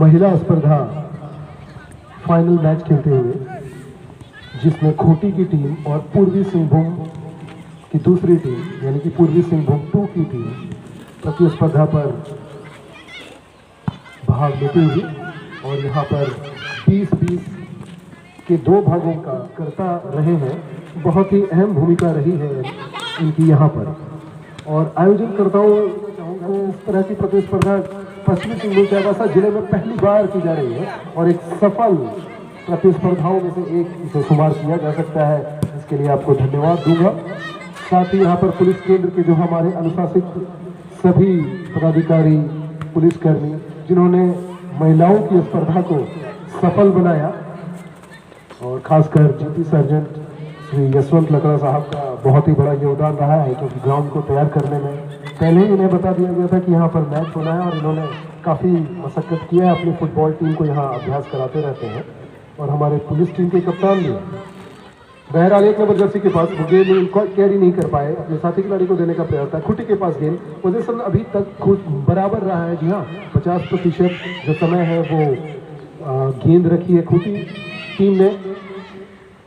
महिला स्पर्धा final match खेलते हुए, जिसमें खूंटी की टीम और पूर्वी सिंहभूम की दूसरी टीम यानी कि पूर्वी सिंहभूम 2 की टीम प्रतिस्पर्धा पर भाग लेते हुए और यहाँ पर 20-20 के 2 भागों का करता रहे हैं। बहुत ही अहम भूमिका रही है इनकी यहाँ पर। और आयोजनकर्ताओं को इस तरह की प्रतिस्पर्धा पश्चिमी सिंहभूम चाईबासा जिले में पहली बार की जा रही है और एक सफल प्रतिस्पर्धाओं में से एक इसे शुमार किया जा सकता है। इसके लिए आपको धन्यवाद दूंगा। साथ ही यहाँ पर पुलिस केंद्र के जो हमारे अनुशासित सभी पदाधिकारी, पुलिसकर्मी जिन्होंने महिलाओं की स्पर्धा को सफल बनाया, और खासकर जीपी सर्जेंट श्री यशवंत लकड़ा साहब का बहुत ही बड़ा योगदान रहा है, क्योंकि ग्राउंड को तैयार करने में पहले ही इन्हें बता दिया गया था कि यहाँ पर मैच होना है और इन्होंने काफ़ी मशक्कत किया है। अपनी फुटबॉल टीम को यहाँ अभ्यास कराते रहते हैं। और हमारे पुलिस टीम के कप्तान भी बहरहाल 1 नंबर जर्सी के पास गेंद कैरी नहीं कर पाए, अपने साथी खिलाड़ी को देने का प्रयास था। खूंटी के पास गेंद पोजीशन अभी तक खुद बराबर रहा है। जी हाँ, 50% जो समय है वो गेंद रखी है खूंटी टीम ने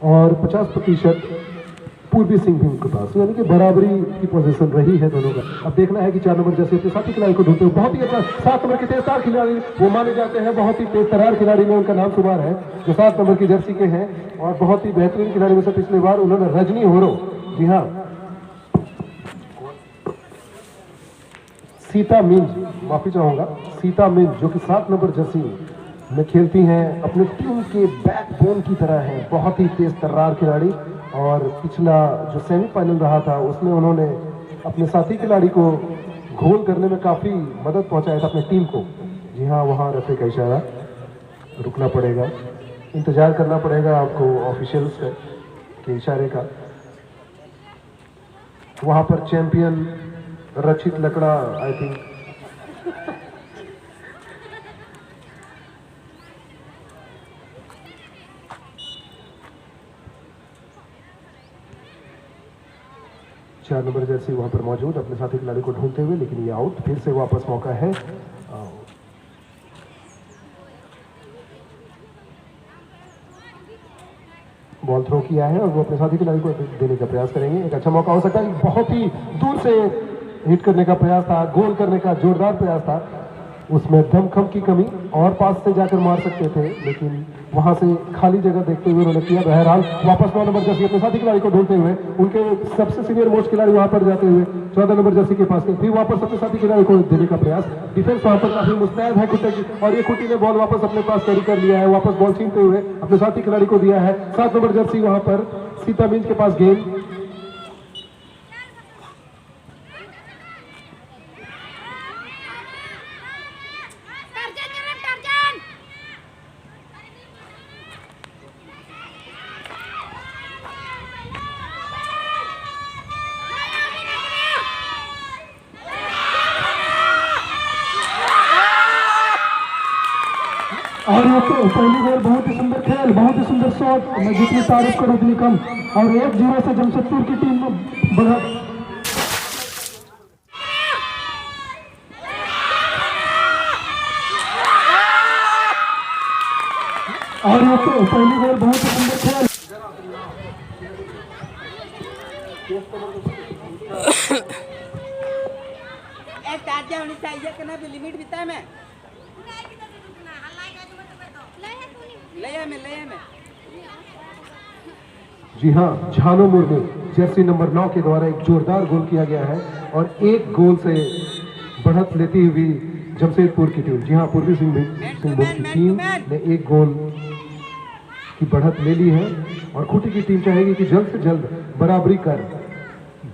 और 50% पूर्वी सिंहभूम के पास, यानी कि बराबरी की पोजीशन रही है दोनों का। अब देखना है कि 4 नंबर जर्सी अपने साथी खिलाड़ी को ढूंढते हुए बहुत ही अच्छा 7 नंबर के तेज तरार खिलाड़ी वो माने जाते हैं, बहुत ही तेज तरार खिलाड़ी में उनका नाम शुमार है, जो 7 नंबर की जर्सी के हैं और बहुत ही बेहतरीन खिलाड़ी में से पिछले बार उन्होंने रजनी होरो, जी हाँ, सीता मिंज, माफी चाहूंगा, सीता मिंज जो कि 7 नंबर जर्सी में खेलती हैं, अपनी टीम के बैकबोन की तरह है, बहुत ही तेज तर्रार खिलाड़ी। और पिछला जो सेमीफाइनल रहा था उसमें उन्होंने अपने साथी खिलाड़ी को गोल करने में काफ़ी मदद पहुंचाया था अपनी टीम को। जी हाँ, वहाँ रेफरी का इशारा, रुकना पड़ेगा, इंतजार करना पड़ेगा आपको ऑफिशियल्स के इशारे का। वहाँ पर चैंपियन रचित लकड़ा, आई थिंक, चार नंबर जर्सी वहां पर मौजूद अपने साथी खिलाड़ी को ढूंढते हुए, लेकिन ये आउट। फिर से वापस मौका है, बॉल थ्रो किया है और वो अपने साथी खिलाड़ी को देने का प्रयास करेंगे। एक अच्छा मौका हो सकता है, बहुत ही दूर से हिट करने का प्रयास था, गोल करने का जोरदार प्रयास था, उसमें दमखम की कमी, और पास से जाकर मार सकते थे लेकिन वहां से खाली जगह देखते हुए उन्होंने किया। बहरहाल वापस 9 नंबर जर्सी अपने साथी खिलाड़ी को ढूंढते हुए, उनके सबसे सीनियर मोस्ट खिलाड़ी वहां पर जाते हुए 14 नंबर जर्सी के पास, फिर वापस अपने साथी खिलाड़ी को देने का प्रयास। डिफेंस वहां पर काफी मुस्तैद है खुट्टे की, और ये खुट्टी ने बॉल वापस अपने पास कैरी कर लिया है, वापस बॉल छीनते हुए अपने साथी खिलाड़ी को दिया है। 7 नंबर जर्सी वहां पर सीता मिंज के पास गेंद, और ये तो पहली बार बहुत ही सुंदर खेल, बहुत ही सुंदर शॉट, मैं जितनी तारीफ करूं उतनी कम। और 1-0 से जमशेदपुर की टीम बढ़ा, और ये तो पहली बार बहुत ही सुंदर खेल। लिमिट बिता में जी हाँ, झानो मुर्मू जर्सी नंबर 9 के द्वारा एक जोरदार गोल किया गया है और एक गोल से बढ़त लेती हुई जमशेदपुर की टीम, जी हाँ, पूर्वी सिंहभूम की टीम ने एक गोल की बढ़त ले ली है और खूंटी की टीम चाहेगी कि जल्द से जल्द बराबरी कर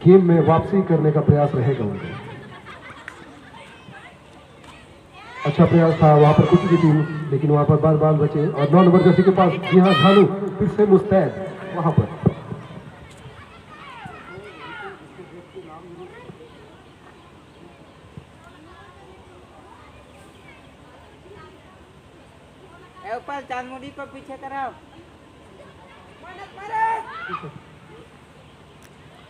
गेम में वापसी करने का प्रयास रहेगा उनका। अच्छा प्रयास था वहां पर खूंटी की टीम, लेकिन वहां पर बाल बाल बचे। और 9 नंबर जर्सी के पास, जी हाँ, झानू फिर से मुस्तैद वहां पर। ऊपर चांदमुड़ी को पीछे कराओ।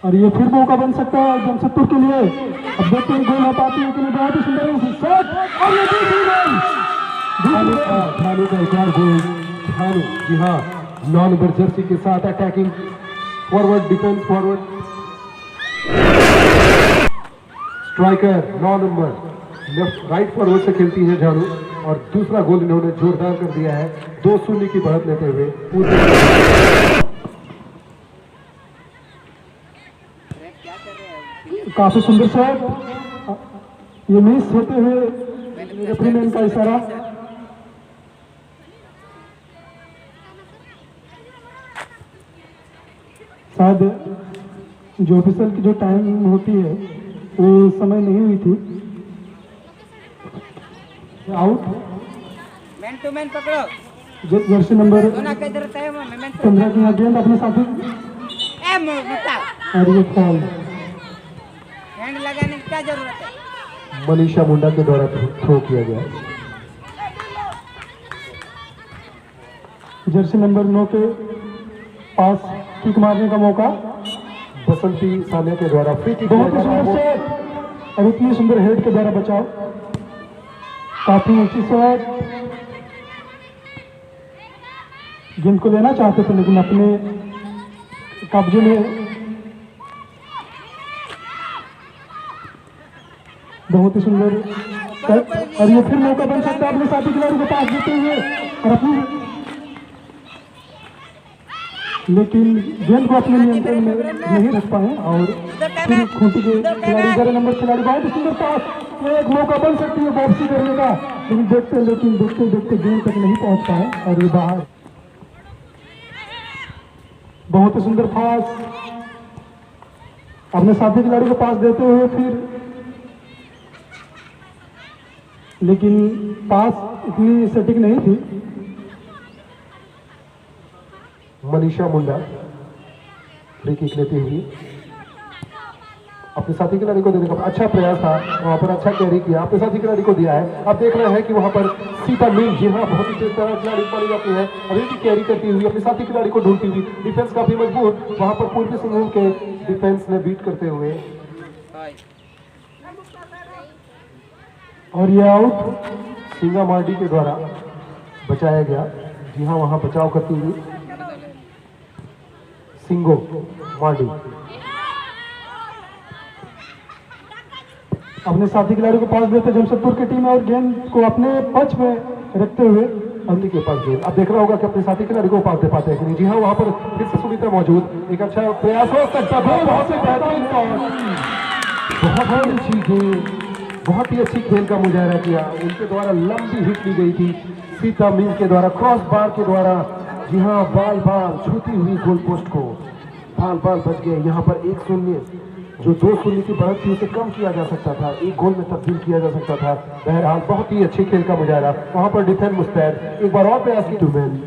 और ये फिर मौका बन सकता है जमशेदपुर के लिए। अब देखते हैं गोल हो पाती है कि नहीं। बहुत ही सुंदर शॉट और ये दूसरी गोल, धानु का एक और गोल। धानु, जी हाँ, 9 नंबर जर्सी के साथ attacking forward, defence forward striker 9 number left right forward से खेलती है झाड़ू, और दूसरा गोल इन्होंने जोरदार कर दिया है 2-0 की बढ़त लेते हुए। क्या कर रहे हैं? काफी सुंदर शॉट, ये मिस होते हुए रेफरी ने इनका इशारा। शायद जो ऑफिसर की जो टाइम होती है वो समय नहीं हुई थी। आउट। मैन टू मैन पकड़ो, जर्सी नंबर दोनों का इधर रहता है वो मैन टू 15 की यहाँ गेंद अपने साथी, ए मुता और ये फॉल। हैंड लगाने की क्या जरूरत है? मनीषा मुंडा के द्वारा थ्रो किया गया। जर्सी नंबर 9 के पास किक मारने का मौका। बसंती सानिया के द्वारा फ्री किक। बहुत ही सुंदर शॉट और इतनी सुंदर हेड के द्वारा बचाव, काफी अच्छी शॉट। गेंद को लेना चाहते थे लेकिन अपने कब्जे में। बहुत ही सुंदर कट, और ये फिर मौका बन सकता है अपने साथी खिलाड़ी को पास देते हुए और अपनी, लेकिन गेंद को अपने नियंत्रण में नहीं रख पाए और फिर खूंटी के खिलाड़ी 11 नंबर खिलाड़ी। बहुत ही सुंदर पास, एक मौका बन सकती है वापसी करने का, लेकिन देखते देखते गेंद तक नहीं पहुंच पाए और ये बाहर। बहुत ही सुंदर पास अपने साथी खिलाड़ी को पास देते हुए फिर, लेकिन पास इतनी सटीक नहीं थी। मनीषा मुंडा फ्री किक लेती हुई अपने साथी खिलाड़ी को देने का अच्छा प्रयास था, वहां पर अच्छा कैरी किया, अपने साथी खिलाड़ी को दिया है। अब देख रहे हैं कि वहां पर सीता मीन, जी हाँ, बहुत ही तेज तरह खिलाड़ी मानी जाती है, अभी भी कैरी करती हुई अपने साथी खिलाड़ी को ढूंढती हुई। डिफेंस काफी मजबूत, वहां पर पूर्वी सिंहभूम के डिफेंस ने बीट करते हुए, और ये आउट सिंगा मार्डी के द्वारा बचाया गया। जी हाँ, वहां बचाव करती हुई सिंगो मार्डी अपने साथी खिलाड़ी को पास देते जमशेदपुर की टीम और गेंद को अपने पक्ष में रखते हुए अंधी के पास गेंद। अब देखना होगा कि अपने साथी खिलाड़ी को पास दे पाते हैं कि नहीं। जी हाँ, वहां पर फिर से सुनीता मौजूद, एक अच्छा प्रयास हो सकता है। बहुत ही बेहतरीन शॉट, बहुत अच्छी गेंद, बहुत ही अच्छी खेल का मुजाहरा किया। उनके द्वारा लंबी हिट ली गई थी सीता मीन के द्वारा, क्रॉस बार के द्वारा। जी हाँ, बाल बाल छूती हुई गोल पोस्ट को, बाल बाल बच गए। यहाँ पर 1-0 जो 2-0 की बढ़त थी उसे कम किया जा सकता था, एक गोल में तब्दील किया जा सकता था। बहरहाल बहुत ही अच्छी खेल का मुजाहरा। वहां पर डिफेंस मुस्तैद, एक बार और प्रयास की टूमैन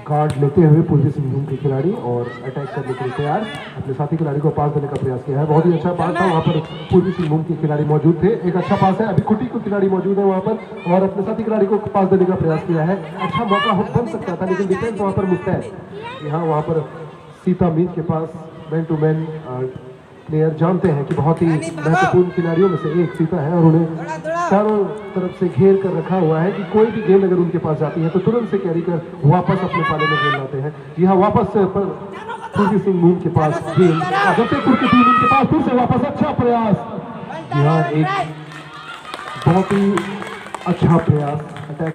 गार्ड लेते हुए पूर्वी सिंहभूम के खिलाड़ी और अटैक करने के लिए तैयार, अपने साथी खिलाड़ी को पास देने का प्रयास किया है। बहुत ही अच्छा पास था, वहां पर पूर्वी सिंहभूम के खिलाड़ी मौजूद थे, एक अच्छा पास है। अभी कुटी को खिलाड़ी मौजूद है वहां पर और अपने साथी खिलाड़ी को पास देने का प्रयास किया है। अच्छा मौका बन सकता था लेकिन डिफेंस वहां पर मुस्तैद। यहाँ वहां पर सीता मीन के पास मैन टू मैन प्लेयर जानते हैं कि बहुत ही महत्वपूर्ण खिलाड़ियों में से एक सीता है और उन्हें चारों तरफ से घेर कर रखा हुआ है कि कोई भी गेंद अगर उनके पास जाती है तो तुरंत से कैरी कर वापस अपने पाले में गेंद लाते हैं। जी हाँ, वापस पर पूर्वी सिंहभूम के पास गेंद, जमशेदपुर की टीम के पास फिर से वापस। अच्छा प्रयास, जी हाँ, एक बहुत ही अच्छा प्रयास अटैक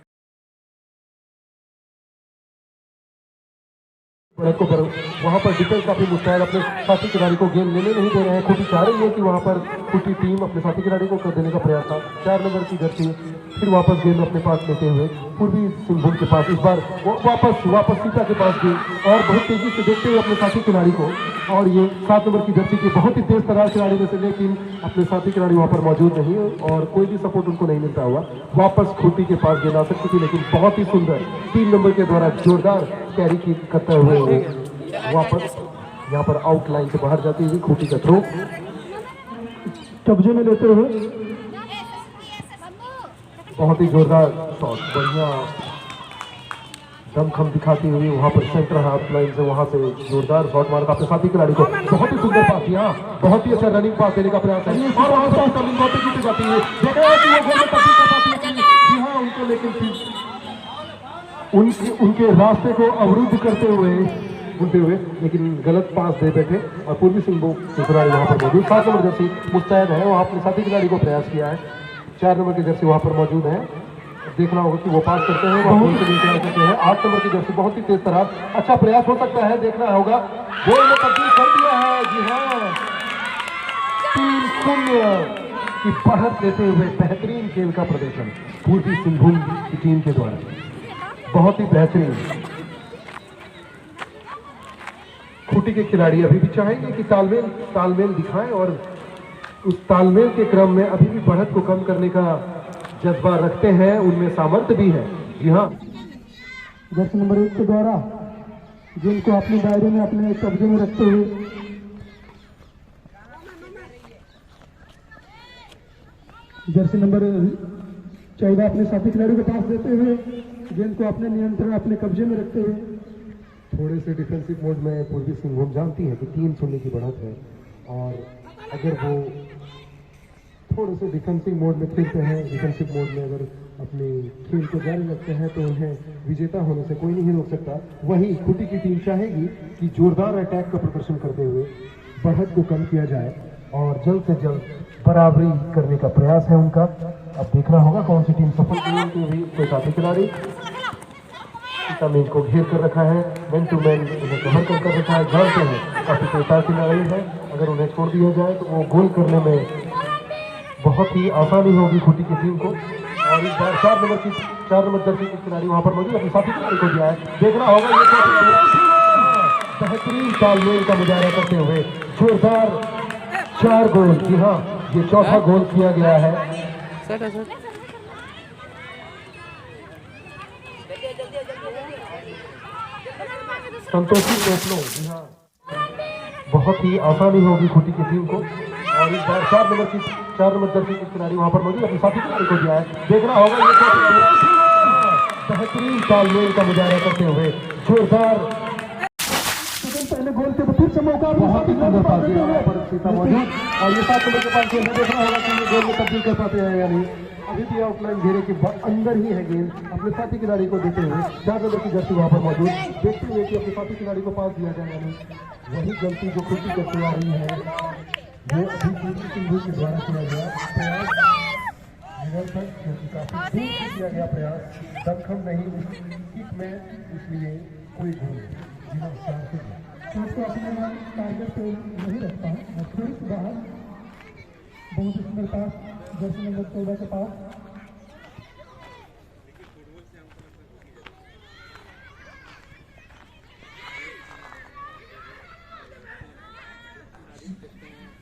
को पर वहां पर डिफेंस काफी मुस्तैद, अपने साथी खिलाड़ी को गेंद लेने नहीं दे रहे हैं। खुटी चाह रही है कि वहां पर खुटी टीम अपने साथी खिलाड़ी को कर देने का प्रयास था। 4 नंबर की जर्सी फिर वापस गेंद अपने पास लेते हुए पूर्वी सिंहभूम के पास, इस बार वापस सीता के पास गेंद और बहुत तेजी से देखते हुए अपने साथी खिलाड़ी को। और ये 7 नंबर की जर्सी के बहुत ही तेज तरार खिलाड़ी में से, लेकिन अपने साथी खिलाड़ी वहां पर मौजूद नहीं है और कोई भी सपोर्ट उनको नहीं मिलता हुआ। वापस खुटी के पास गेंद आ सकती थी लेकिन बहुत ही सुंदर 3 नंबर के द्वारा जोरदार कैरी की करते हुए वापस यहाँ पर आउटलाइन से बाहर जाती हुई खूटी का थ्रो कब्जे में लेते हुए बहुत ही जोरदार शॉट, बढ़िया दमखम दिखाती हुई वहां पर सेंटर हाफ लाइन से वहां से जोरदार शॉट मारा अपने साथी खिलाड़ी को। बहुत ही सुंदर पास किया, बहुत ही अच्छा रनिंग पास देने का प्रयास है और वहां से बहुत ही जीती जाती है। देख रहे हैं कि वो गोल में तब्दील कर पाती है। को, लेकिन फिर उनके रास्ते को अवरुद्ध करते हुए लेकिन गलत पास दे बैठे और पूर्वी सिंहभूम के खिलाड़ी वहां पर मौजूद। 7 नंबर जर्सी मुस्तैद है, वो अपने साथी खिलाड़ी को प्रयास किया है। 4 नंबर की जर्सी वहां पर मौजूद है, देखना होगा कि वो पास करते हैं, वो गोल के लिए प्रयास करते हैं। 8 नंबर की जर्सी बहुत ही तेज तरह, अच्छा प्रयास हो सकता है, देखना होगा। गोल में तब्दील कर दिया है, जी हाँ, 3-0 की बढ़त देते हुए बेहतरीन खेल का प्रदर्शन पूर्वी सिंहभूम की टीम के द्वारा, बहुत ही बेहतरीन। खूंटी के खिलाड़ी अभी भी चाहेंगे कि तालमेल दिखाएं और उस तालमेल के क्रम में अभी भी बढ़त को कम करने का जज्बा रखते हैं, उनमें सामर्थ्य भी है। जी हाँ, जर्सी नंबर 1 के द्वारा जिनको अपने दायरे में अपने कब्जे में रखते हुए जर्सी नंबर 14 अपने साथी खिलाड़ी को पास देते हुए गेंद को अपने नियंत्रण अपने कब्जे में रखते हुए थोड़े से डिफेंसिव मोड में पूर्वी सिंहभूम जानती है कि 3-0 की बढ़त है, और अगर वो थोड़े से डिफेंसिव मोड में खेलते हैं, डिफेंसिव मोड में अगर अपने खेल को जारी रखते हैं तो उन्हें विजेता होने से कोई नहीं रोक सकता। वहीं खूंटी की टीम चाहेगी कि जोरदार अटैक का प्रदर्शन करते हुए बढ़त को कम किया जाए और जल्द से जल्द बराबरी करने का प्रयास है उनका। अब देखना होगा कौन सी टीम सफल होगी। भी कोई साथी खिलाड़ी मीज को घेर कर रखा है, मैन टू मैन उन्हें कवर कर रखा है, जानते हैं काफी कोई खिलाड़ी है, अगर उन्हें छोड़ दिया जाए तो वो गोल करने में बहुत ही आसानी होगी खूंटी की टीम को। और इस बार 4 नंबर जर्सी के खिलाड़ी वहां पर मौजूद, अपने साथी खिलाड़ी को दिया है, देखना होगा ये बेहतरीन तालमेल का मुजाहरा करते हुए जोरदार 4 गोल। जी हाँ, ये चौथा गोल किया गया है। संतोषी टोपलो, जी हाँ, बहुत ही आसानी होगी खूंटी की टीम को। और इस बार 4 नंबर जर्सी के खिलाड़ी वहां पर मौजूद, अपने साथी खिलाड़ी को दिया है, देखना होगा ये बेहतरीन तालमेल का मुजाहरा करते हुए जोरदार पहले गोल के फिर से मौका बहुत ही सुंदर पास दिया वहां पर सीता मौजूद। और ये 7 नंबर के पास गेंद, देखना होगा कि ये गोल में तब्दील कर पाते हैं या नहीं। अभी भी आउटलाइन घेरे के अंदर ही है गेंद, अपने साथी खिलाड़ी को देते हुए 4 नंबर की जर्सी वहां पर मौजूद, देखते हुए कि अपने साथी खिलाड़ी को पास दिया जाए या नहीं। वही गलती जो खूंटी करती आ रही है, वो अभी पूर्वी सिंहभूम के द्वारा किया गया प्रयास निरंतर, क्योंकि काफी दूर से किया गया प्रयास, दमखम नहीं उस किक में, इसलिए कोई गोल बिना चार से उसको अपने टारगेट पे नहीं रखता है और थोड़ी सी बाहर बहुत ही सुंदर पास जर्सी नंबर 14 के पास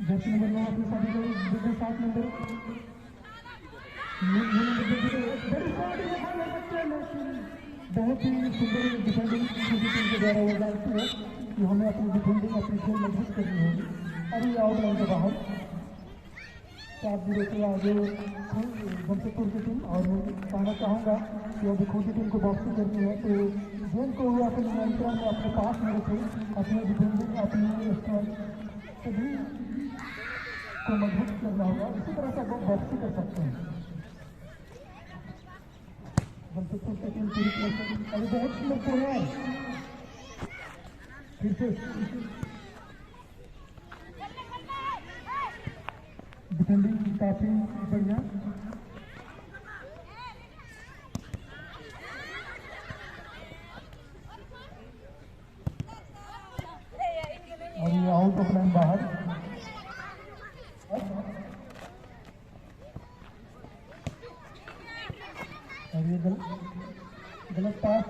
जर्सी नंबर 9 अपने साथी को 7 नंबर बहुत ही सुंदर डिफेंडिंग टीम के द्वारा वो जानती है कि हमें अपनी डिफेंडिंग अपनी खेल मजबूत करनी होगी। अभी आउटलाइन के बाहर 4-0 से आगे जमशेदपुर की टीम, और मैं कहना चाहूँगा कि अभी खूंटी टीम को वापसी करनी है तो गेंद को वो अपने नियंत्रण में अपने पास में रखे, अपनी डिफेंडिंग अपनी स्ट्रेंथ सभी को मजबूत करना होगा। इसी तरह से वो वापसी कर सकते हैं। जमशेदपुर की टीम पूरी तरह से अभी बहुत सुंदर है, फिर से डिफेंडिंग काफी बढ़िया। और ये आउट ऑफ लाइन बाहर, और ये गलत पास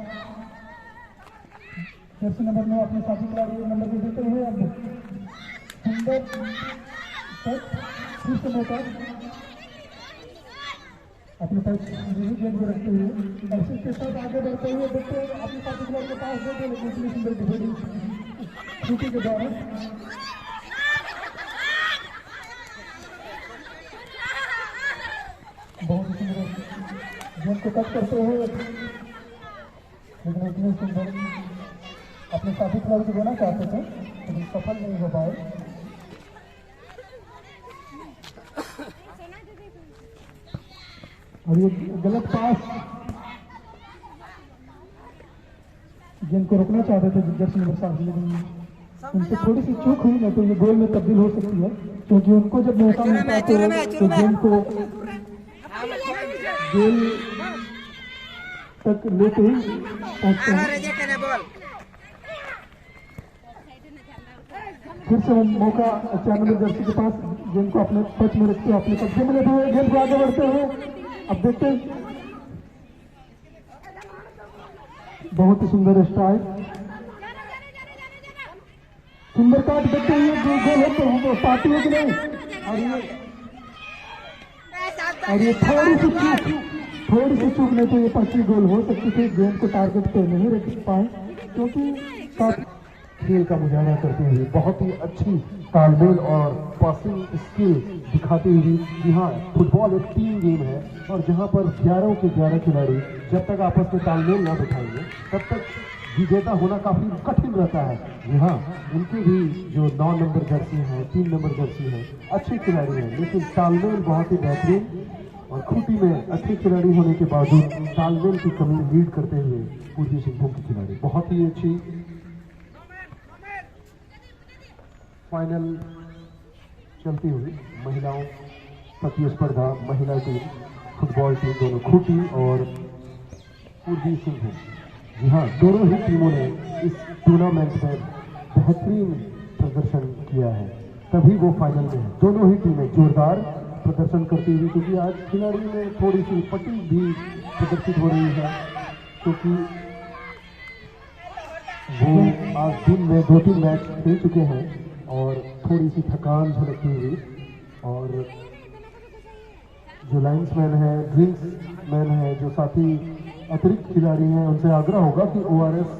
जर्सी नंबर 9 अपने साथी खिलाड़ी नंबर को देते हुए अब सुंदर फिर से मौका अपने पास गेंद को रखते हुए और इसके साथ आगे बढ़ते हुए देखते हुए अपने साथी खिलाड़ी के पास देते, लेकिन इतनी सुंदर डिफेंडिंग खूंटी के द्वारा बहुत ही सुंदर गेंद को कट करते हुए, लेकिन इतनी सुंदर अपने साथी खिलाड़ी को देना चाहते थे लेकिन सफल नहीं हो पाए। और ये गलत पास गेंद को रोकना चाहते थे जर्सी नंबर 7, लेकिन उनसे थोड़ी सी चूक हुई, नहीं तो ये गोल में तब्दील हो सकती है, क्योंकि उनको जब मौका मिलता है तो गेंद को गोल तक लेते ही पहुंचते हैं। फिर से मौका 4 नंबर जर्सी के पास, गेंद को अपने पच में रखते हुए अपने कब्जे में लेते हुए गेंद को आगे बढ़ते हुए अब देखते हैं, बहुत ही सुंदर स्ट्राइक, सुंदर काट देखते हुए गोल है तो पार्टी है कि नहीं। और ये थोड़ी सी चूक नहीं तो ये पक्की गोल हो सकती थी, गेंद को टारगेट पे नहीं रख पाए, क्योंकि खेल का मुजाहरा करते हुए बहुत ही अच्छी तालमेल और पासिंग स्किल दिखाते हुए। जी हाँ, फुटबॉल एक टीम गेम है और जहाँ पर 11 के 11 खिलाड़ी जब तक आपस में तालमेल ना बिठाएंगे तब तक विजेता होना काफी कठिन रहता है। जी हाँ, उनके भी जो 9 नंबर जर्सी है, 3 नंबर जर्सी है, अच्छे खिलाड़ी हैं, लेकिन तालमेल बहुत ही बेहतरीन और खूंटी में अच्छे खिलाड़ी होने के बावजूद तालमेल की कमी लीड करते हुए पूर्वी सिंहभूम के खिलाड़ी बहुत ही अच्छी फाइनल चलती हुई महिलाओं प्रतिस्पर्धा, महिला टीम, फुटबॉल टीम दोनों खूंटी और पूर्वी सिंहभूम। जी हाँ, दोनों ही टीमों ने इस टूर्नामेंट में बेहतरीन प्रदर्शन किया है, तभी वो फाइनल में है। दोनों ही टीमें जोरदार प्रदर्शन करती हुई, क्योंकि आज खिलाड़ियों में थोड़ी सी फटीग भी प्रदर्शित हो रही है, क्योंकि वो आज दिन में 2-3 मैच खेल चुके हैं और थोड़ी सी थकान झलकती हुई। और जो लाइन्समैन है, ड्रिंक्समैन है, जो साथी अतिरिक्त खिलाड़ी हैं, उनसे आग्रह होगा कि ORS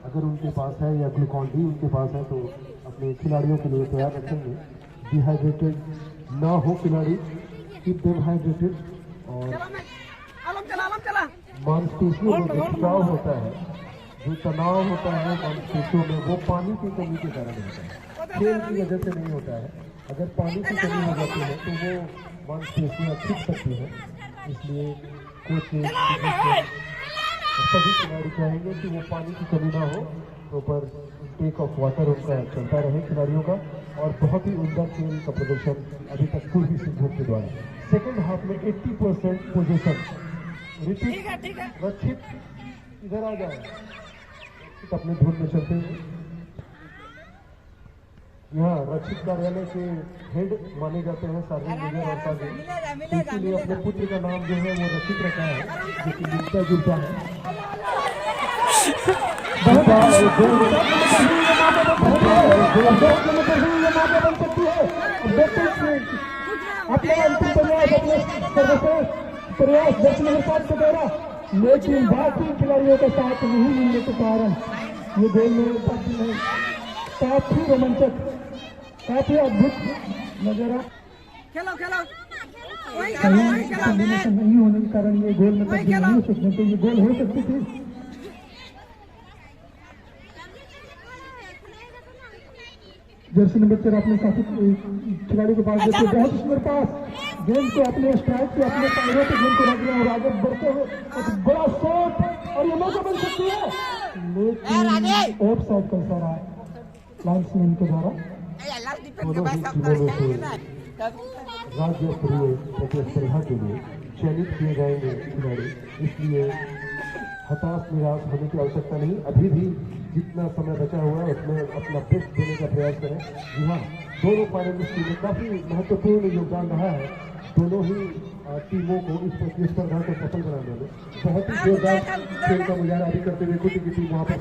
अगर उनके पास है या ग्लूकॉन डी उनके पास है तो अपने खिलाड़ियों के लिए तैयार रखेंगे। डिहाइड्रेटेड ना हो खिलाड़ी, कीप देम हाइड्रेटेड। और मांसपेशियों में जो खिंचाव होता है, जो तनाव होता है मांसपेशियों में, वो पानी की कमी के कारण होता है, खेल की वजह से नहीं होता है। अगर पानी की कमी हो जाती है तो वो मांसपेशियाँ खिंच सकती हैं, इसलिए कोच सभी खिलाड़ी चाहेंगे कि वो पानी की कमी ना हो, प्रॉपर टेक ऑफ वाटर उनका चलता रहे खिलाड़ियों का। और बहुत ही उम्दा खेल का प्रदर्शन अभी तक पूर्वी सिंहभूम के द्वारा। सेकेंड हाफ में 80% पोजीशन। रिपीट, रक्षित इधर आ जाए, अपने धुन में चलते हैं। यहाँ रक्षित कार्यालय के हेड माने जाते हैं सार्वजनिक मेजर और सार्वजनिक, इसीलिए अपने पुत्र का नाम जो है वो रक्षित रखा है, जो कि मिलता जुलता है। प्रयास दक्षिण से दौरा, लेकिन बाकी खिलाड़ियों के साथ नहीं मिलने के कारण ये गोल में काफी रोमांचक, काफी अद्भुत नजारा। कॉम्बिनेशन नहीं होने के कारण ये गोल में तब्दील नहीं हो सकते, तो ये गोल हो सकती थी। जर्सी नंबर 4 अपने साथी खिलाड़ी के पास देते, बहुत सुंदर पास, गेंद को अपने स्ट्राइक पे, अपने पैरों पे गेंद को रख रहे और आगे बढ़ते हुए एक बड़ा शॉट, और ये मौका बन सकती है, लेकिन ऑफ साइड का इशारा लाइन्समैन के द्वारा। दोनों ही टीमों में से राज्य स्तरीय प्रतिस्पर्धा के लिए चयनित किए जाएंगे खिलाड़ी, इसलिए हताश निराश होने की आवश्यकता नहीं। अभी भी जितना समय बचा हुआ है उसमें अपना बेस्ट देने का प्रयास करें। जी हाँ, दोनों फाइनलिस्ट टीमें काफी महत्वपूर्ण योगदान रहा है, दोनों ही टीमों को इस प्रतिस्पर्धा को सफल बनाने में बहुत ही जोरदार खेल का मुजाहरा अभी करते हुए खुद की टीम वहाँ पर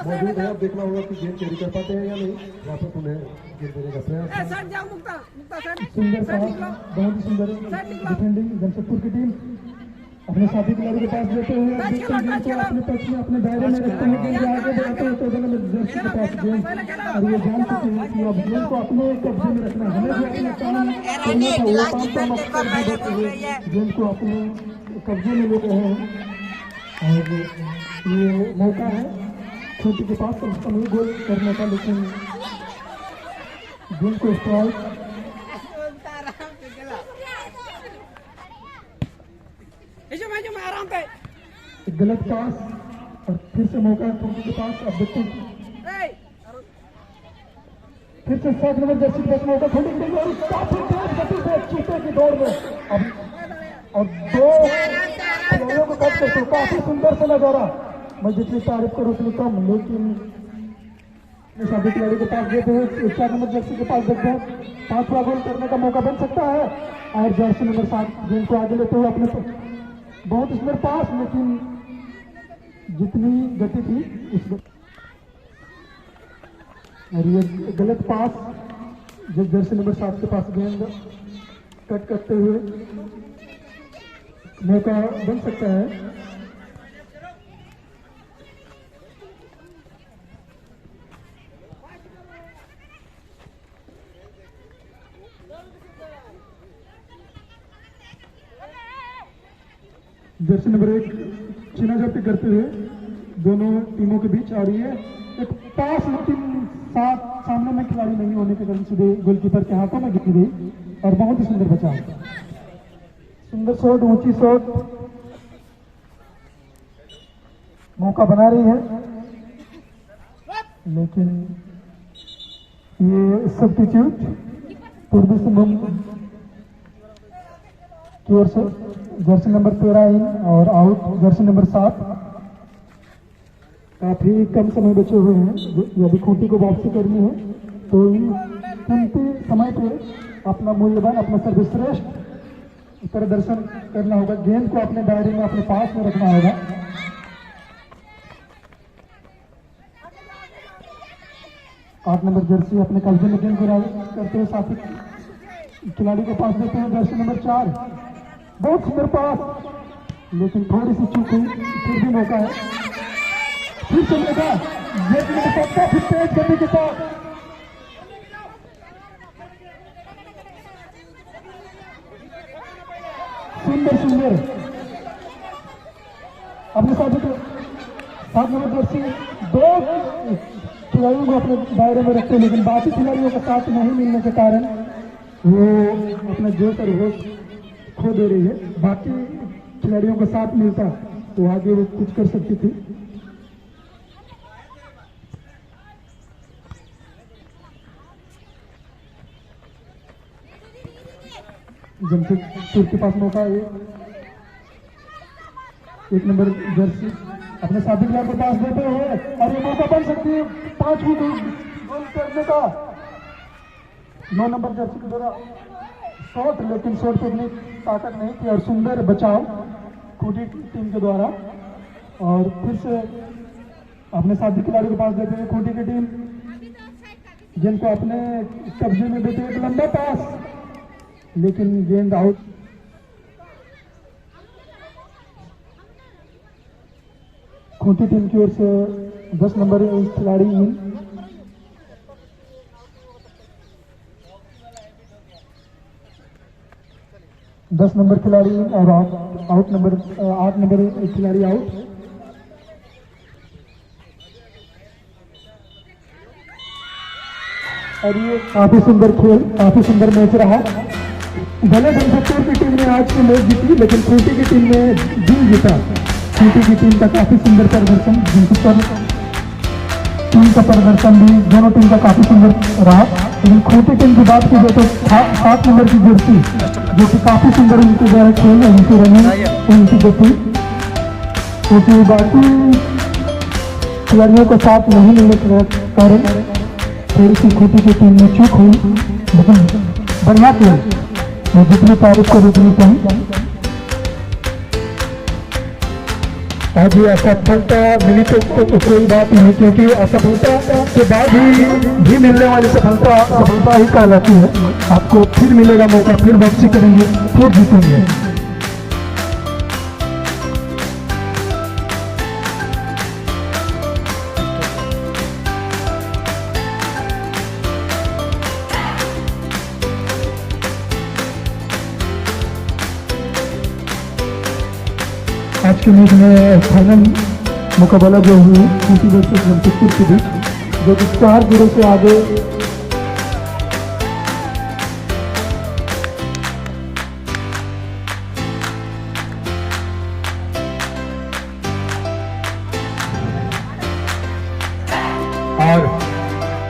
मौजूद है। अब देखना होगा कि गेंद कैरी कर पाते हैं या नहीं, वापस उन्हें गेंद देने का प्रयास। सुंदर साहब, बहुत ही सुंदर डिफेंडिंग जमशेदपुर की टीम अपने साथी खिलाड़ी के पास लेते हुए अपने पक्ष में, अपने दायरे में रखते हैं, गेंद आगे बढ़ाते हैं, तो जर्सी के पास गेंद, और ये जान चुके हैं कि अब गेंद को अपने कब्जे में रखना, हमें भी अपना काम करना था, वो काम करते हुए गेंद को अपने कब्जे में ले रहे हैं। और ये मौका है छोटी के पास कम से कम गोल करने का, लेकिन गेंद को स्ट्राइक, गलत पास, और फिर से मौका है खूंटी के पास। अब देखते हैं फिर से 7 नंबर जर्सी के पास मौका, खूंटी की टीम और काफी तेज गति से चीते की दौड़ में अब और 2 खिलाड़ियों को कट करते काफी सुंदर से नजारा। मैं जितनी तारीफ करूँ उतनी कम, लेकिन सभी खिलाड़ी के पास देते हुए 4 नंबर जर्सी के पास देखते हैं 5वां गोल करने का मौका बन सकता है। और जर्सी नंबर 7 गेंद को आगे लेते हुए अपने बहुत सुंदर पास, लेकिन जितनी गति थी उस और ये गलत पास जब जर्सी नंबर 7 के पास गेंद कट करते हुए मौका बन सकता है। जर्सी नंबर 1 चीना जब्ती करते हुए दोनों टीमों के बीच आ रही है। एक पास लेकिन सामने में खिलाड़ी नहीं होने के कारण सीधे गोलकीपर के हाथों में गिर गई और बहुत ही सुंदर बचाव। सुंदर शॉट, ऊंची शॉट, मौका बना रही है, लेकिन ये सब्स्टिट्यूट पूर्वी सिंहभूम की ओर से जर्सी नंबर 13 इन और आउट जर्सी नंबर 7। काफी कम समय बचे हुए हैं, यदि खूंटी को वापसी करनी है तो इन कीमती समय पे अपना मूल्यवान, अपना सर्वश्रेष्ठ प्रदर्शन करना होगा। गेंद को अपने दायरे में, अपने पास में रखना होगा। आठ नंबर जर्सी अपने कब्जे में गेंद को करते हुए साथी खिलाड़ी को पास देते हैं जर्सी नंबर 4। बहुत सुंदर पास, लेकिन थोड़ी सी चूक हुई, फिर भी मौका है, फिर चलेगा ये सकता फिर तेज गति के साथ। सुंदर सुंदर अपने साथ 7 नंबर जर्सी 2 खिलाड़ियों को अपने दायरे में रखते, लेकिन बाकी खिलाड़ियों का साथ नहीं मिलने के कारण वो अपना जोश और होश खो दे रही है। बाकी खिलाड़ियों का साथ मिलता तो आगे वो कुछ कर सकती थी। जमशेदपुर के पास मौका है, 1 नंबर जर्सी अपने साथी खिलाड़ी को पास देते हुए और ये मौका बन सकती है 5वीं गोल करने का। 9 नंबर जर्सी के द्वारा शॉट, लेकिन शॉट पे इतनी ताकत नहीं थी और सुंदर बचाव खूंटी टीम के द्वारा। और फिर से अपने साथी खिलाड़ी को पास देते हुए खूंटी की टीम गेंद को अपने कब्जे में देते हुए एक लंबा पास, लेकिन गेंद आउट। खूंटी टीम की ओर से 10 नंबर खिलाड़ी इन। दस नंबर खिलाड़ी और आउट नंबर 8 नंबर खिलाड़ी आउट। और ये काफी सुंदर खेल, काफी सुंदर मैच रहा। भले जमशेदपुर की टीम ने आज की मैच जीती, लेकिन खूंटी की टीम ने दिन जीता। खूंटी की टीम का काफी सुंदर प्रदर्शन, जमशेदपुर टीम का प्रदर्शन भी, दोनों टीम का काफी सुंदर रहा। लेकिन खूंटी टीम की बात की जाए तो 7 नंबर की जर्सी जो कि काफी सुंदर उनके द्वारा खेल, उनकी रनिंग, उनकी गति, क्योंकि बाकी खिलाड़ियों को साथ नहीं मिलने के कारण थोड़ी सी खूंटी की टीम में चूक हुई, लेकिन बढ़िया खेल, मैं जितनी तारीफ करूँ उतनी कम। आज ये असफलता मिली तो कोई बात नहीं, क्योंकि असफलता के बाद भी मिलने वाली सफलता ही कहलाती है। आपको फिर मिलेगा मौका, फिर वापसी करेंगे, फिर जीतेंगे। आज के मैच में फाइनल मुकाबला जो हुई खूंटी वर्सेस जमशेदपुर के बीच, जो कि 4-0 से आगे